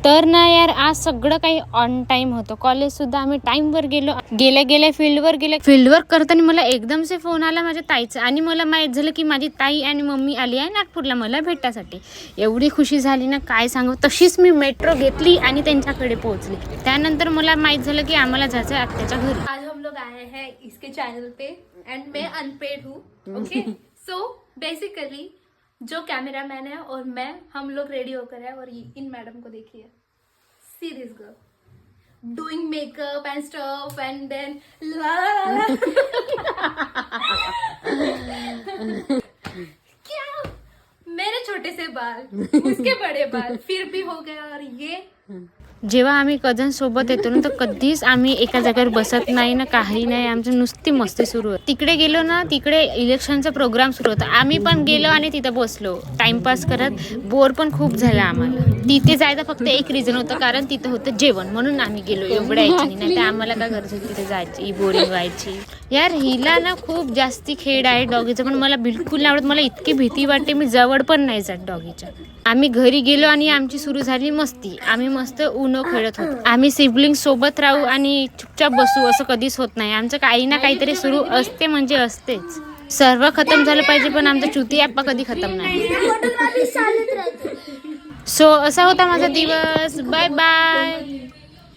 तर ना यार आज सगळं काही ऑन टाइम होतं. कॉलेजसुद्धा आम्ही टाईमवर गेलो. गेल्या फील्डवर करताना मला एकदम से फोन आला माझ्या ताईचा आणि मला माहीत झालं की माझी ताई आणि मम्मी आली आहे नागपूरला मला भेटायसाठी. एवढी खुशी झाली ना काय सांगू. तशीच मी मेट्रो घेतली आणि त्यांच्याकडे पोहोचली. त्यानंतर मला माहीत झालं की आम्हाला जायचं आहे आत्याच्या घरी. आज हम लोग आए हैं इसके चैनल पे एंड मैं अनपेड हूँ. ओके सो बेसिकली जो कैमरामैन है और मैं हम लोग रेडी होकर है और इन मैडम को देखिए. See this girl doing makeup and stuff and then ला ला ला क्या मेरे छोटे से बाल उसके बड़े बाल फिर भी हो गया. और ये जेव्हा आम्ही कझन सोबत येतो ना तर कधीच आम्ही एका जागेवर बसत नाही ना काही नाही. आमची नुसती मस्ती सुरू होती. तिकडे गेलो ना तिकडे इलेक्शनचा प्रोग्राम सुरू होता. आम्ही पण गेलो आणि तिथं बसलो टाइमपास करत. बोर पण खूप झाला आम्हाला. तिथे जायचं फक्त एक रिझन होतं कारण तिथं होतं जेवण म्हणून आम्ही गेलो. एवढ्या याच्याने नाही तर आम्हाला काय गरज होती तिथे जायची बोरिंग व्हायची. यार हिला ना खूप जास्ती खेळ आहे डॉगीचं पण मला बिलकुल नाही आवडत. मला इतकी भीती वाटते मी जवळ पण नाही जात डॉगीच्या. आम्ही घरी गेलो आणि आमची सुरू झाली मस्ती. आम्ही मस्त उनो खेळत होतो. आम्ही सिबलिंग सोबत राहू आणि चुपचाप बसू असं कधीच होत नाही. आमचं काही ना काहीतरी सुरू असते म्हणजे असतेच. सर्व खतम झालं पाहिजे पण आमचा चुती ॲप्पा कधी खतम नाही. सो असा होता माझा दिवस. Bye bye.